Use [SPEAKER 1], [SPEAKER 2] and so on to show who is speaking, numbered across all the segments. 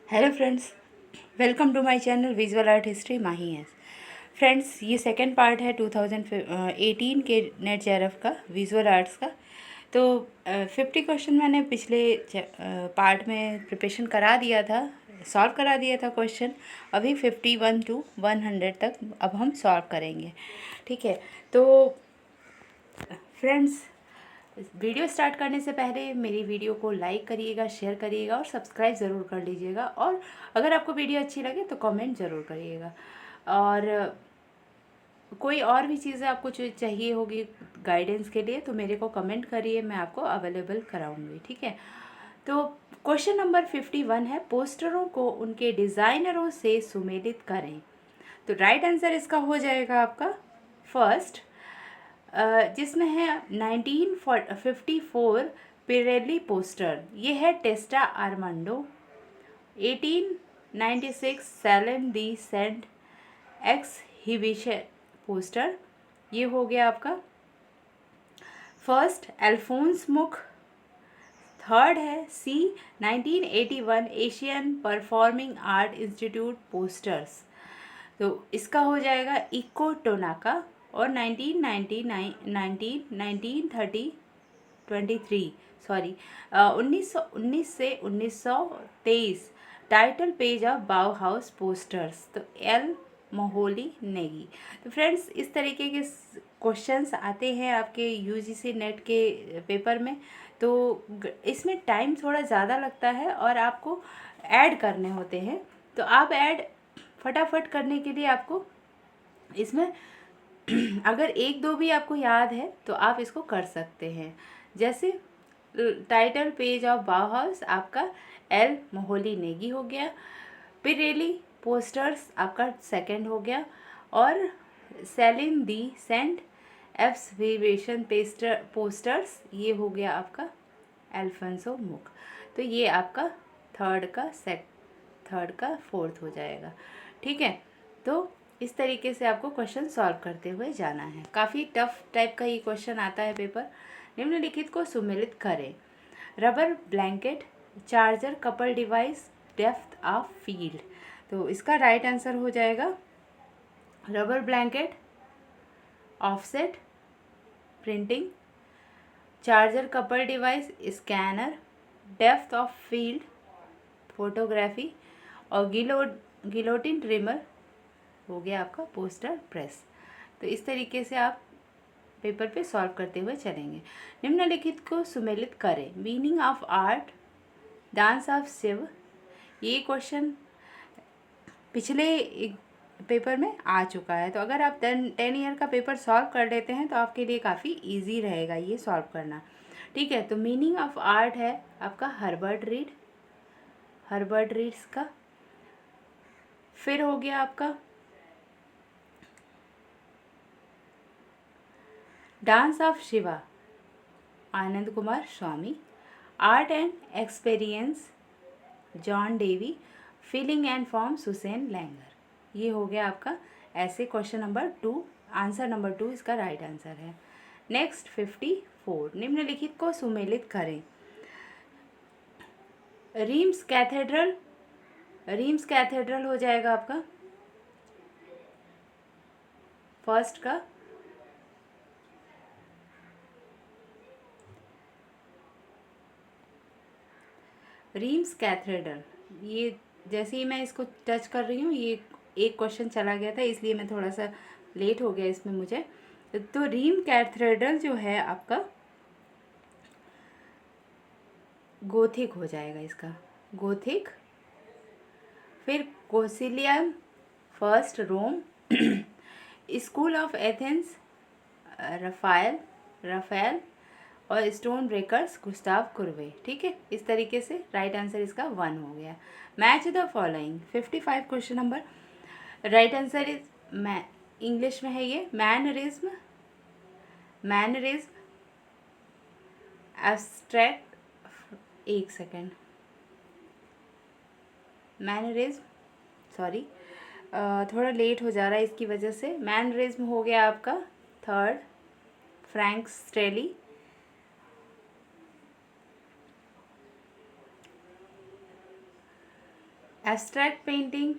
[SPEAKER 1] Hello friends, welcome to my channel visual art history Mahi S. Friends, ये second part है 2018 के NET JRF का visual arts का। तो 50 क्वेश्चन मैंने पिछले पार्ट में प्रिपरेशन करा दिया था, सॉल्व करा दिया था क्वेश्चन। अभी 51 टू 100 तक अब हम सॉल्व करेंगे। ठीक है, तो फ्रेंड्स, वीडियो स्टार्ट करने से पहले मेरी वीडियो को लाइक करिएगा, शेयर करिएगा और सब्सक्राइब ज़रूर कर लीजिएगा। और अगर आपको वीडियो अच्छी लगे तो कमेंट ज़रूर करिएगा। और कोई और भी चीज़ें आपको जो चाहिए होगी गाइडेंस के लिए तो मेरे को कमेंट करिए, मैं आपको अवेलेबल कराऊंगी। ठीक है, तो क्वेश्चन नंबर 51 है, पोस्टरों को उनके डिज़ाइनरों से सुमेलित करें। तो राइट आंसर इसका हो जाएगा आपका फर्स्ट, जिसमें है 1954 पिरेली पोस्टर, ये है टेस्टा आर्मांडो। 1896 सैलम दी सेंट एक्सहिबिशन पोस्टर, ये हो गया आपका फर्स्ट। अल्फोंस मुख। थर्ड है सी 1981 Asian performing art institute posters, तो इसका हो जाएगा इको टोनाका। और 1919 से 1923 टाइटल पेज ऑफ बाउ हाउस पोस्टर्स, तो एल मोहोली नेगी। तो फ्रेंड्स, इस तरीके के क्वेश्चंस आते हैं आपके यूजीसी नेट के पेपर में। तो इसमें टाइम थोड़ा ज़्यादा लगता है और आपको ऐड करने होते हैं। तो आप ऐड फटाफट करने के लिए आपको इसमें अगर एक दो भी आपको याद है तो आप इसको कर सकते हैं। जैसे टाइटल पेज ऑफ बाउहाउस आपका एल मोहोली नेगी हो गया, पिरेली पोस्टर्स आपका सेकंड हो गया, और सेलिम दी सेंट एक्सहिबिशन पोस्टर्स ये हो गया आपका अल्फोंसो मुख। तो ये आपका थर्ड का फोर्थ हो जाएगा। ठीक है, तो इस तरीके से आपको क्वेश्चन सॉल्व करते हुए जाना है। काफ़ी टफ टाइप का ये क्वेश्चन आता है पेपर। निम्नलिखित को सुमेलित करें। Rubber blanket, charger, couple device, depth of field, तो इसका राइट आंसर हो जाएगा rubber blanket, offset printing, charger couple device scanner, depth of field photography, और गिलोटिन ट्रिमर हो गया आपका पोस्टर प्रेस। तो इस तरीके से आप पेपर पे सॉल्व करते हुए चलेंगे। निम्नलिखित को सुमेलित करें। Meaning of art, dance of Shiva, ये क्वेश्चन पिछले पेपर में आ चुका है। तो अगर आप 10 ईयर का पेपर सॉल्व कर लेते हैं तो आपके लिए काफ़ी इजी रहेगा ये सॉल्व करना। ठीक है, तो मीनिंग ऑफ आर्ट है आपका हर्बर्ट रीड्स का। फिर हो गया आपका dance of Shiva, Anand Kumar Swami. Art and experience, John Dewey. Feeling and forms, Hussain Langer. ये हो गया आपका ऐसे क्वेश्चन नंबर 2, आंसर नंबर 2 इसका राइट आंसर है। नेक्स्ट 54, निम्नलिखित को सुमेलित करें। रीम्स कैथेड्रल हो जाएगा आपका फर्स्ट का। रीम्स कैथेड्रल, ये जैसे ही मैं इसको टच कर रही हूँ ये एक क्वेश्चन चला गया था, इसलिए मैं थोड़ा सा लेट हो गया इसमें मुझे। तो रीम कैथेड्रल जो है आपका गोथिक हो जाएगा इसका, गोथिक। फिर Colosseum first Rome, school of Athens Raphael, और स्टोन ब्रेकर्स गुस्ताव कुर्वे। ठीक है, इस तरीके से राइट आंसर इसका 1 हो गया। Match the following 55 question number. Right answer is English में है ये मैनरिज्म एब्स्ट्रैक्ट, एक सेकेंड, मैनरिज्म, सॉरी थोड़ा लेट हो जा रहा है इसकी वजह से। मैनरिज्म हो गया आपका third, Frank Stella. Abstract painting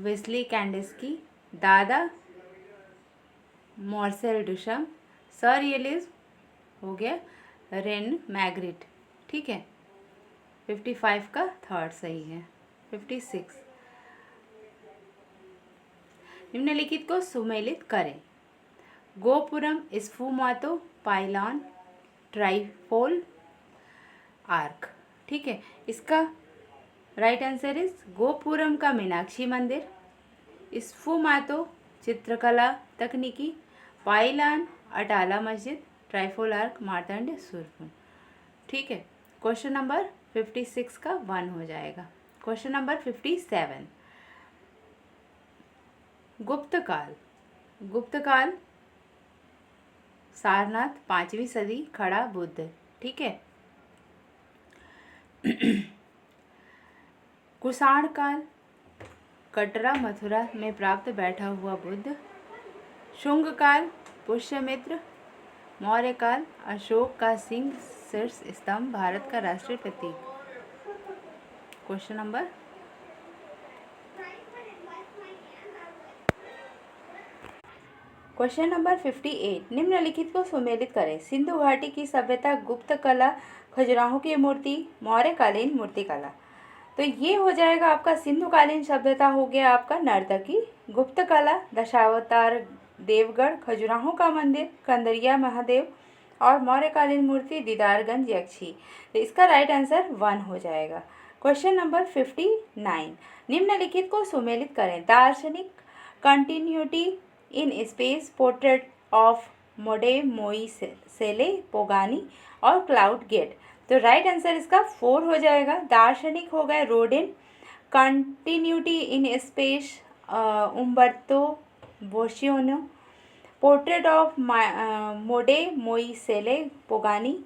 [SPEAKER 1] Wassily Kandinsky, Dada Marcel डुशम, सररियलिज्म हो गया रेन मैग्रिट। ठीक है, 55 का थर्ड सही है। 56, निम्नलिखित को सुमेलित करें। Gopuram sfumato pylon trefoil arch. ठीक है, इसका राइट आंसर इज गोपुरम का मीनाक्षी मंदिर, स्फुमातो चित्रकला तकनीकी, पाइलान अटाला मस्जिद, ट्राइफोल आर्क मार्तंड सुरपुर। ठीक है, क्वेश्चन नंबर 56 का 1 हो जाएगा। Question number 57, गुप्तकाल। गुप्तकाल सारनाथ 5वीं सदी खड़ा बुद्ध। ठीक है, कुषाण काल कटरा मथुरा में प्राप्त बैठा हुआ बुद्ध, शुंग काल पुष्यमित्र, मौर्य काल अशोक का सिंह शीर्ष स्तंभ भारत का राष्ट्रीय प्रतीक। क्वेश्चन नंबर क्वेश्चन नंबर 58, निम्नलिखित को सुमेलित करें। सिंधु घाटी की सभ्यता, गुप्त कला, खजुराहो की मूर्ति, मौर्यकालीन मूर्तिकला। तो ये हो जाएगा आपका सिंधुकालीन सभ्यता हो गया आपका नर्तकी, गुप्त कला दशावतार देवगढ़, खजुराहो का मंदिर कंदरिया महादेव और मौर्यकालीन मूर्ति दीदारगंज यक्षी। तो इसका राइट आंसर 1 हो जाएगा। क्वेश्चन नंबर 59, निम्नलिखित को सुमेलित करें। दार्शनिक continuity in space, portrait of Mademoiselle Pogany और क्लाउड गेट। तो राइट आंसर इसका 4 हो जाएगा। दार्शनिक हो गए Rodin, continuity in space Umberto Boccioni, portrait of Mademoiselle Pogany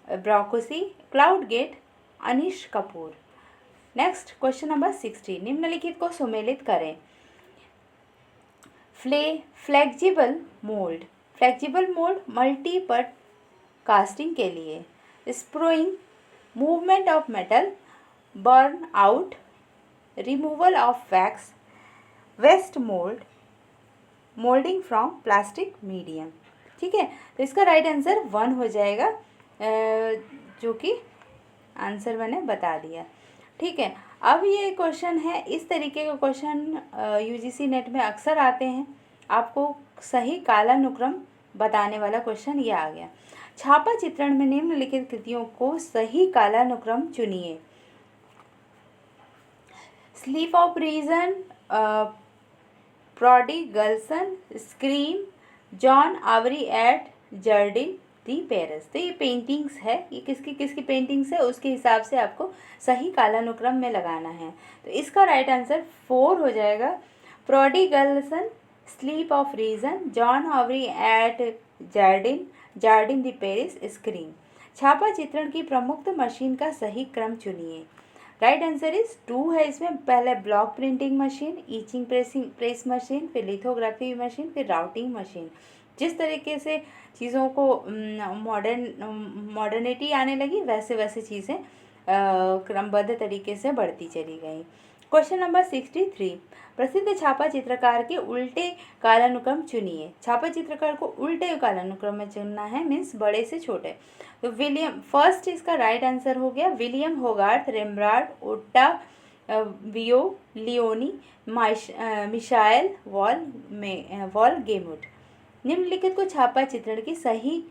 [SPEAKER 1] Brancusi, Cloud Gate Anish Kapoor. Next question number 60, निम्नलिखित को सुमेलित करें। Flexible mould. Flexible mould multipart casting के लिए, spruing, movement of metal, burn out, removal of wax, waste mould, moulding from plastic medium. ठीक है, तो इसका राइट आंसर 1 हो जाएगा, जो कि आंसर मैंने बता दिया। ठीक है, अब ये क्वेश्चन है, इस तरीके का क्वेश्चन यूजीसी नेट में अक्सर आते हैं। आपको सही कालानुक्रम बताने वाला क्वेश्चन ये आ गया। छापा चित्रण में निम्नलिखित कृतियों को सही कालानुक्रम चुनिए। Sleep of reason, prodigal son, scream, Jane Avril at Jardin de Paris. तो ये पेंटिंग्स है, ये किसकी किसकी पेंटिंग्स है उसके हिसाब से आपको सही कालानुक्रम में लगाना है। तो इसका राइट आंसर 4 हो जाएगा। Prodigal son, sleep of reason, Jane Avril at Jardin de Paris, scream. छापा चित्रण की प्रमुख मशीन का सही क्रम चुनिए। राइट आंसर इज 2 है इसमें। पहले block printing machine, itching press machine, फिर लिथोग्राफी मशीन, फिर राउटिंग मशीन। जिस तरीके से चीज़ों को मॉडर्निटी आने लगी वैसे वैसे चीज़ें क्रमबद्ध तरीके से बढ़ती चली गई। क्वेश्चन नंबर 63, प्रसिद्ध छापा चित्रकार के उल्टे कालानुक्रम चुनिए। छापा चित्रकार को उल्टे कालानुक्रम में चुनना है, मीन्स बड़े से छोटे। तो विलियम फर्स्ट, इसका राइट आंसर हो गया विलियम होगार्थ, रेम्ब्रांड, ओट्टा वियो, लियोनी, मिशाइल वॉलगेमुट। निम्नलिखित को छापा चित्रण की सही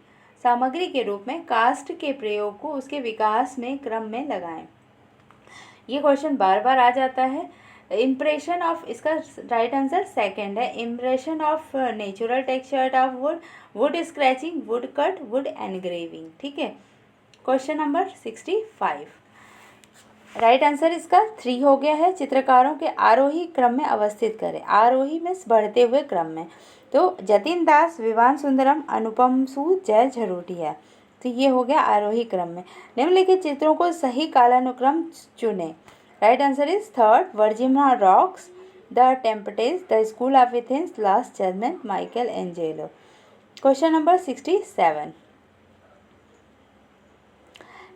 [SPEAKER 1] सामग्री के रूप में कास्ट के प्रयोग को उसके विकास में क्रम में लगाएं। ये क्वेश्चन बार बार आ जाता है। इम्प्रेशन ऑफ, इसका राइट आंसर सेकंड है। Impression of natural texture of would, would scratching, would cut, would engraving. ठीक है, क्वेश्चन नंबर 65, राइट आंसर इसका 3 हो गया है। चित्रकारों के आरोही क्रम में अवस्थित करें। आरोही में बढ़ते हुए क्रम में, तो जतिन दास, विवान सुंदरम, अनुपम सूद, जय झरोटिया। तो ये हो गया आरोही क्रम में। निम्नलिखित चित्रों को सही कालानुक्रम चुनें। Right answer is 3rd, virgin of rocks, the tempest, the school of Athens, last judgment, Michelangelo. Question number 67,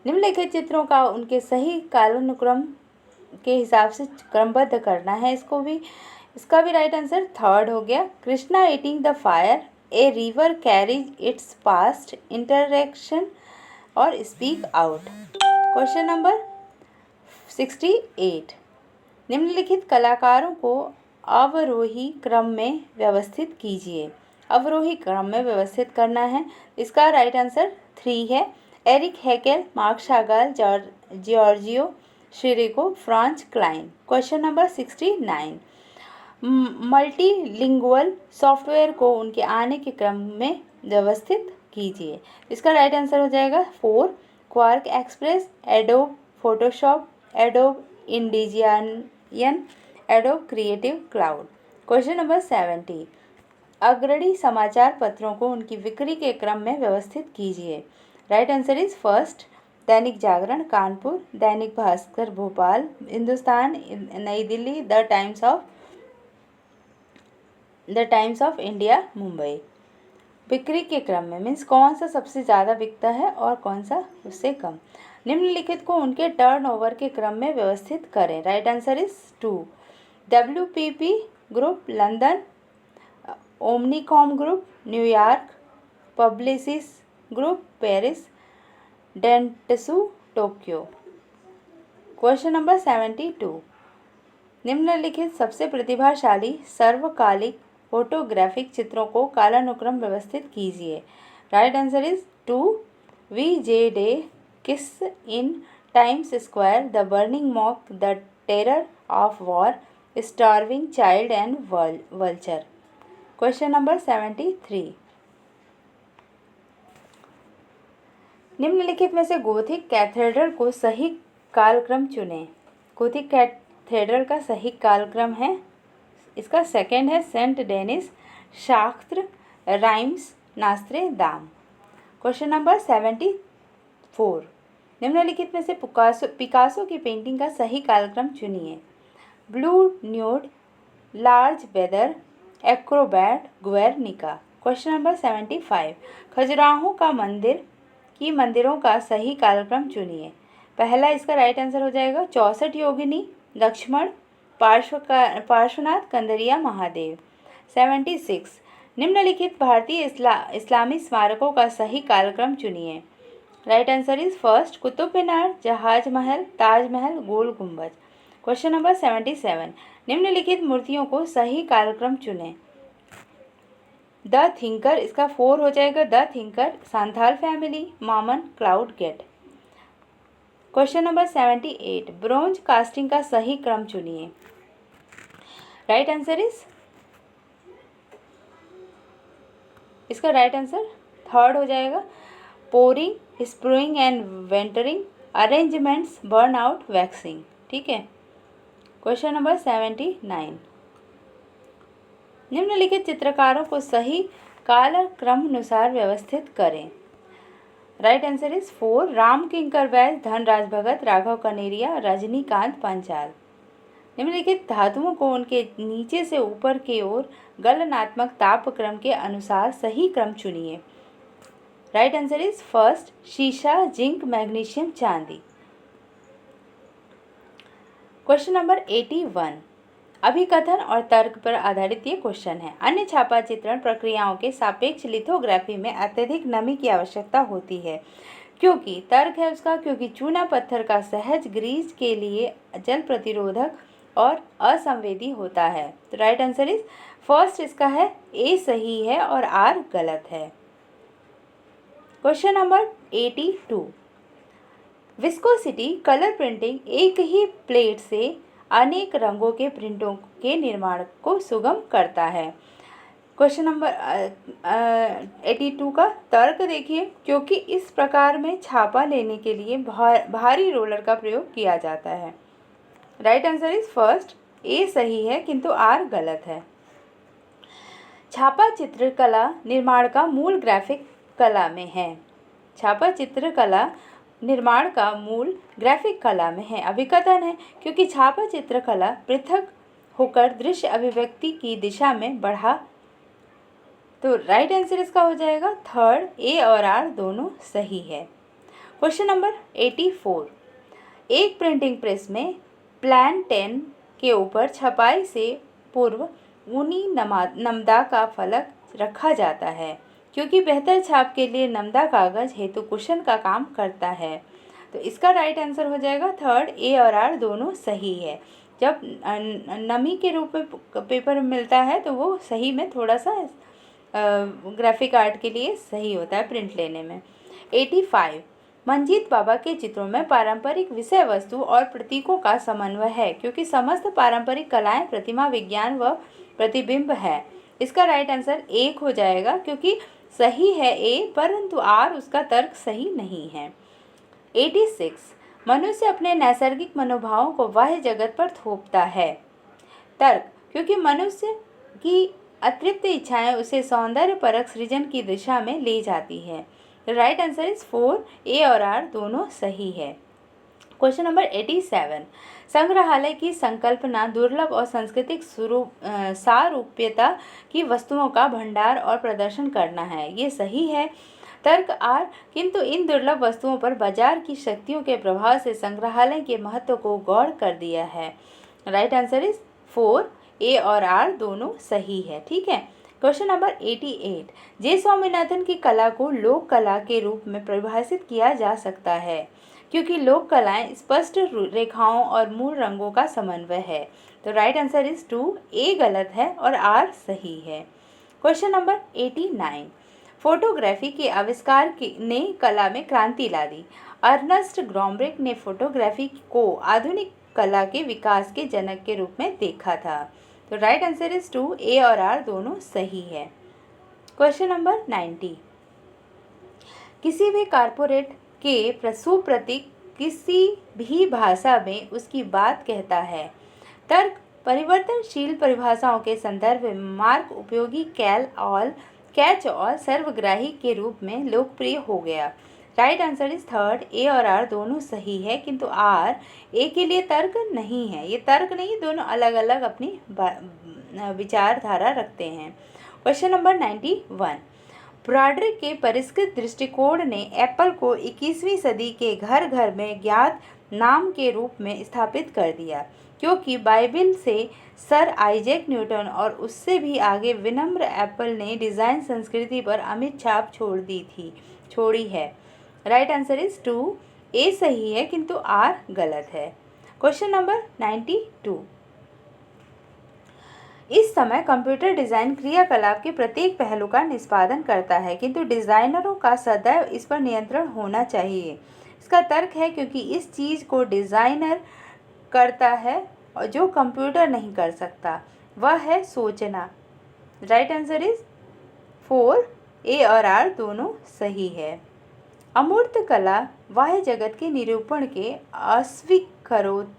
[SPEAKER 1] निम्नलिखित चित्रों का उनके सही कालानुक्रम के हिसाब से क्रमबद्ध करना है इसको भी। इसका भी राइट आंसर थर्ड हो गया। Krishna eating the fire, a river carries its past interaction और स्पीक आउट। क्वेश्चन नंबर 68, निम्नलिखित कलाकारों को अवरोही क्रम में व्यवस्थित कीजिए। अवरोही क्रम में व्यवस्थित करना है, इसका राइट आंसर 3 है। Erich Heckel, Marc Chagall, Giorgio Chirico, Franz Kline. Question number 69, multilingual software को उनके आने के क्रम में व्यवस्थित कीजिए। इसका राइट आंसर हो जाएगा 4, Quark Express, Adobe Photoshop, Adobe InDesign, Adobe Creative Cloud. Question number 70, अग्रणी समाचार पत्रों को उनकी बिक्री के क्रम में व्यवस्थित कीजिए। Right answer is first, Dainik Jagran Kanpur, Dainik Bhaskar Bhopal, Hindustan नई Delhi, the times of India Mumbai. बिक्री के क्रम में मीन्स कौन सा सबसे ज़्यादा बिकता है और कौन सा उससे कम। निम्नलिखित को उनके टर्नओवर के क्रम में व्यवस्थित करें। Right answer is 2, WPP group London, Omnicom group New York, Publicis group Paris, Dentsu Tokyo. Question number 72, निम्नलिखित सबसे प्रतिभाशाली सर्वकालिक फोटोग्राफिक चित्रों को कालानुक्रम व्यवस्थित कीजिए। Right answer is 2, VJ day, kiss in Times Square, the burning monk, the terror of war, starving child and vulture. Question number 73, निम्नलिखित में से गोथिक कैथेड्रल को सही कालक्रम चुनें। गोथिक कैथेड्रल का सही कालक्रम है, इसका सेकंड है सेंट डेनिस, शाख्त्र, राइम्स, नास्त्रे दाम। क्वेश्चन नंबर 74, निम्नलिखित में से पिकासो की पेंटिंग का सही कालक्रम चुनिए। Blue nude, large weather, acrobat, Guernica. Question number 75, Khajuraho का मंदिरों का सही कालक्रम चुनिए। पहला इसका राइट आंसर हो जाएगा 64 योगिनी, लक्ष्मण, पार्श्वनाथ, कंदरिया, महादेव। 76, निम्नलिखित भारतीय इस्लामी स्मारकों का सही कालक्रम चुनिए। Right answer is first, Qutub Minar, Jahaz Mahal, Taj Mahal, गोल गुंबज। क्वेश्चन नंबर 77, निम्नलिखित मूर्तियों को सही कालक्रम चुनें। द थिंकर, इसका 4 हो जाएगा, the thinker, Santhal family, Maman, cloud gate. Question number 78, bronze casting का सही क्रम चुनिए। राइट आंसर इज, इसका राइट आंसर थर्ड हो जाएगा, pouring, spruing and venting, arrangements, burn out, waxing. ठीक है। क्वेश्चन नंबर 79, निम्नलिखित चित्रकारों को सही कालक्रमानुसार व्यवस्थित करें। राइट आंसर इज 4, राम किंकर बैज, धनराज भगत, राघव कनेरिया, रजनीकांत पांचाल। निम्नलिखित धातुओं को उनके नीचे से ऊपर की ओर गलनात्मक तापक्रम के अनुसार सही क्रम चुनिए। राइट आंसर इज फर्स्ट, शीशा, जिंक, मैग्नीशियम, चांदी। क्वेश्चन नंबर 81, अभिकथन और तर्क पर आधारित ये क्वेश्चन है। अन्य छापा चित्रण प्रक्रियाओं के सापेक्ष लिथोग्राफी में अत्यधिक नमी की आवश्यकता होती है, क्योंकि तर्क है उसका, क्योंकि चूना पत्थर का सहज ग्रीस के लिए जल प्रतिरोधक और असंवेदी होता है। तो राइट आंसर इज फर्स्ट, इसका है ए सही है और आर गलत है। Question number 82, viscosity colour printing एक ही प्लेट से अनेक रंगों के प्रिंटों के निर्माण को सुगम करता है। क्वेश्चन नंबर 82 का तर्क देखिए, क्योंकि इस प्रकार में छापा लेने के लिए भारी रोलर का प्रयोग किया जाता है। राइट आंसर इज फर्स्ट, ए सही है किंतु आर गलत है। छापा चित्रकला निर्माण का मूल ग्राफिक कला में है। छापा चित्रकला निर्माण का मूल ग्राफिक कला में है। अभिकथन है, क्योंकि छापा चित्रकला पृथक होकर दृश्य अभिव्यक्ति की दिशा में बढ़ा। तो राइट आंसर इसका हो जाएगा थर्ड, ए और आर दोनों सही है। क्वेश्चन नंबर 84, एक प्रिंटिंग प्रेस में प्लान 10 के ऊपर छपाई से पूर्व ऊनी नमदा का फलक रखा जाता है, क्योंकि बेहतर छाप के लिए नमदा कागज हेतु कुशन का काम करता है। तो इसका राइट आंसर हो जाएगा थर्ड, ए और आर दोनों सही है। जब नमी के रूप में पेपर मिलता है तो वो सही में थोड़ा सा ग्राफिक आर्ट के लिए सही होता है प्रिंट लेने में। 85 मंजीत बाबा के चित्रों में पारंपरिक विषय वस्तु और प्रतीकों का समन्वय है, क्योंकि समस्त पारंपरिक कलाएं प्रतिमा विज्ञान व प्रतिबिंब है। इसका राइट आंसर 1 हो जाएगा, क्योंकि सही है ए, परंतु आर उसका तर्क सही नहीं है। 86 मनुष्य अपने नैसर्गिक मनोभावों को बाह्य जगत पर थोपता है। तर्क, क्योंकि मनुष्य की अतृप्त इच्छाएं उसे सौंदर्य परक सृजन की दिशा में ले जाती है। राइट आंसर इज 4, ए और आर दोनों सही है। क्वेश्चन नंबर 87 संग्रहालय की संकल्पना दुर्लभ और सांस्कृतिक सारूप्यता की वस्तुओं का भंडार और प्रदर्शन करना है। ये सही है। तर्क आर, किंतु इन दुर्लभ वस्तुओं पर बाजार की शक्तियों के प्रभाव से संग्रहालय के महत्व को गौर कर दिया है। राइट आंसर इज 4, ए और आर दोनों सही है। ठीक है। क्वेश्चन नंबर 88 जे स्वामीनाथन की कला को लोक कला के रूप में परिभाषित किया जा सकता है, क्योंकि लोक कलाएं स्पष्ट रेखाओं और मूल रंगों का समन्वय है। तो राइट आंसर इज 2, ए गलत है और आर सही है। क्वेश्चन नंबर 89 फोटोग्राफी के आविष्कार ने कला में क्रांति ला दी। अर्नस्ट ग्रॉम्ब्रिक ने फोटोग्राफी को आधुनिक कला के विकास के जनक के रूप में देखा था। तो राइट आंसर इज 2, ए और आर दोनों सही है। क्वेश्चन नंबर 90 किसी भी कॉर्पोरेट के सुप्रतीक किसी भी भाषा में उसकी बात कहता है। तर्क, परिवर्तनशील परिभाषाओं के संदर्भ में मार्क उपयोगी कैच ऑल सर्वग्राही के रूप में लोकप्रिय हो गया। राइट आंसर इज 3, ए और आर दोनों सही है, किंतु आर ए के लिए तर्क नहीं है। ये तर्क नहीं, दोनों अलग अलग अपनी विचारधारा रखते हैं। क्वेश्चन नंबर 91 ब्रॉड्रिक के परिष्कृत दृष्टिकोण ने एप्पल को 21वीं सदी के घर घर में ज्ञात नाम के रूप में स्थापित कर दिया, क्योंकि बाइबिल से सर आइजैक न्यूटन और उससे भी आगे विनम्र एप्पल ने डिज़ाइन संस्कृति पर अमिट छाप छोड़ी है। राइट आंसर इज 2, ए सही है, किंतु आर गलत है। क्वेश्चन नंबर 92 इस समय कंप्यूटर डिज़ाइन क्रियाकलाप के प्रत्येक पहलू का निष्पादन करता है, किंतु डिज़ाइनरों का सदैव इस पर नियंत्रण होना चाहिए। इसका तर्क है, क्योंकि इस चीज़ को डिज़ाइनर करता है और जो कंप्यूटर नहीं कर सकता, वह है सोचना। राइट आंसर इज 4, ए और आर दोनों सही है। अमूर्त कला बाह्य जगत के निरूपण के अस्वीकरोति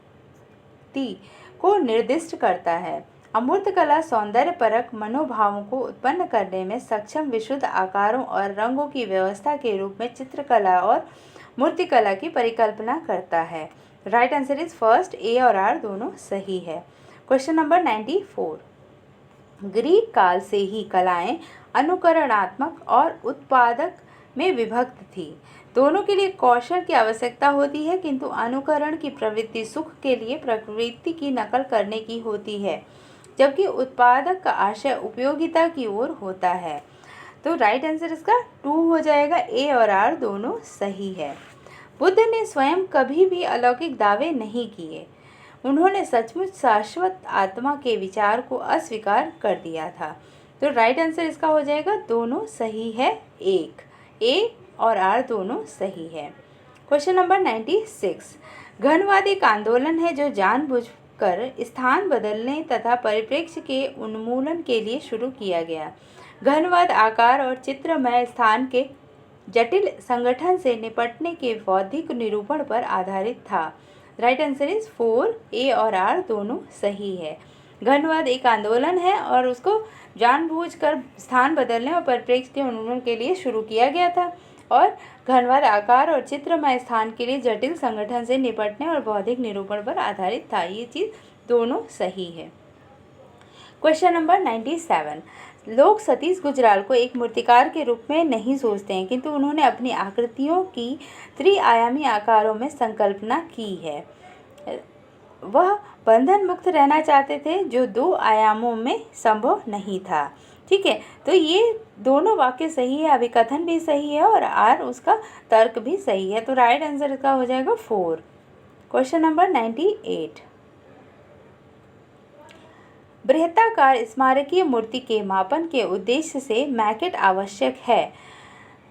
[SPEAKER 1] को निर्दिष्ट करता है। अमूर्त कला सौंदर्य परक मनोभावों को उत्पन्न करने में सक्षम विशुद्ध आकारों और रंगों की व्यवस्था के रूप में चित्रकला और मूर्तिकला की परिकल्पना करता है। राइट आंसर इज फर्स्ट, ए और आर दोनों सही है। क्वेश्चन नंबर 94 ग्रीक काल से ही कलाएं अनुकरणात्मक और उत्पादक में विभक्त थी। दोनों के लिए कौशल की आवश्यकता होती है, किंतु अनुकरण की प्रवृत्ति सुख के लिए प्रकृति की नकल करने की होती है, जबकि उत्पादक का आशय उपयोगिता की ओर होता है। तो राइट आंसर इसका 2 हो जाएगा, ए और आर दोनों सही है। बुद्ध ने स्वयं कभी भी अलौकिक दावे नहीं किए। उन्होंने सचमुच शाश्वत आत्मा के विचार को अस्वीकार कर दिया था। तो राइट आंसर इसका हो जाएगा दोनों सही है, 1, ए और आर दोनों सही है। क्वेश्चन नंबर 96 घनवाद एक आंदोलन है जो जानबूझकर स्थान बदलने तथा परिप्रेक्ष्य के उन्मूलन के लिए शुरू किया गया। घनवाद आकार और चित्रमय स्थान के जटिल संगठन से निपटने के बौद्धिक निरूपण पर आधारित था। राइट आंसर इज 4, ए और आर दोनों सही है। घनवाद एक आंदोलन है और उसको जानबूझकर स्थान बदलने और परिप्रेक्ष्य के उन्मूलन के लिए शुरू किया गया था, और घनवाद आकार और चित्रमय स्थान के लिए जटिल संगठन से निपटने और बौद्धिक निरूपण पर आधारित था। ये चीज़ दोनों सही है। क्वेश्चन नंबर 97 लोग सतीश गुजराल को एक मूर्तिकार के रूप में नहीं सोचते हैं, किंतु उन्होंने अपनी आकृतियों की त्रिआयामी आकारों में संकल्पना की है। वह बंधन मुक्त रहना चाहते थे जो 2 आयामों में संभव नहीं था। ठीक है, तो ये दोनों वाक्य सही है, अभिकथन भी सही है और आर उसका तर्क भी सही है। तो राइट आंसर इसका हो जाएगा 4। Question number 98। बृहदाकार स्मारकीय मूर्ति के मापन के उद्देश्य से मैकेट आवश्यक है।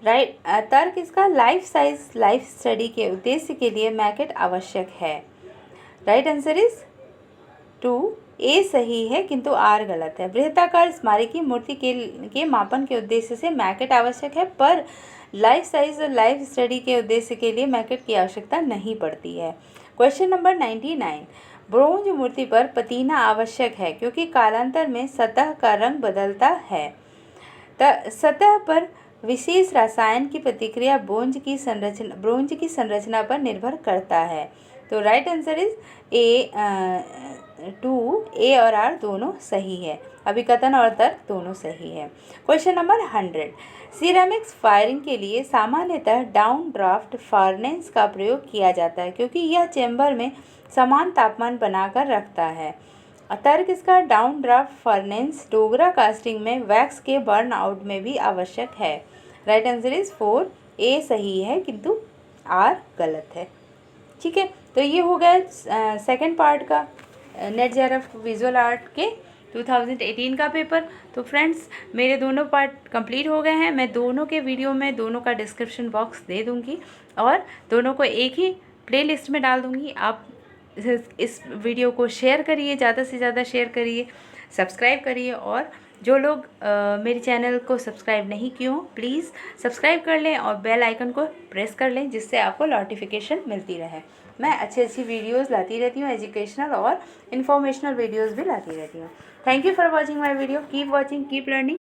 [SPEAKER 1] राइट, तर्क इसका लाइफ साइज लाइफ स्टडी के उद्देश्य के लिए मैकेट आवश्यक है। Right answer is 2। ए सही है किंतु आर गलत है। बृहदाकार स्मारकीय मूर्ति के मापन के उद्देश्य से मैकेट आवश्यक है, पर लाइफ साइज और लाइफ स्टडी के उद्देश्य के लिए मैकेट की आवश्यकता नहीं पड़ती है। Question number 99। ब्रोंज मूर्ति पर पतीना आवश्यक है क्योंकि कालांतर में सतह का रंग बदलता है। सतह पर विशेष रसायन की प्रतिक्रिया ब्रोंज की संरचना पर निर्भर करता है। तो राइट आंसर इज ए 2। ए और आर दोनों सही है, अभिकथन और तर्क दोनों सही है। Question number 100। सिरेमिक्स फायरिंग के लिए सामान्यतः डाउन ड्राफ्ट फार्नेस का प्रयोग किया जाता है क्योंकि यह चेंबर में समान तापमान बनाकर रखता है। तर्क इसका down draft furnace Dogra casting में वैक्स के बर्न आउट में भी आवश्यक है। Right answer is 4। ए सही है किंतु आर गलत है। ठीक है, तो ये हो गया सेकंड पार्ट का नेट जेआरएफ विजुअल आर्ट के 2018 का पेपर। तो फ्रेंड्स, मेरे दोनों पार्ट कंप्लीट हो गए हैं। मैं दोनों के वीडियो में दोनों का डिस्क्रिप्शन बॉक्स दे दूँगी और दोनों को एक ही प्लेलिस्ट में डाल दूँगी। आप इस वीडियो को शेयर करिए, ज़्यादा से ज़्यादा शेयर करिए, सब्सक्राइब करिए, और जो लोग मेरे चैनल को सब्सक्राइब नहीं किए हों प्लीज़ सब्सक्राइब कर लें और बेल आइकन को प्रेस कर लें जिससे आपको नोटिफिकेशन मिलती रहे। मैं अच्छी वीडियोस लाती रहती हूँ, एजुकेशनल और इन्फॉर्मेशनल वीडियोस भी लाती रहती हूँ। Thank you for watching my video. Keep watching, keep learning.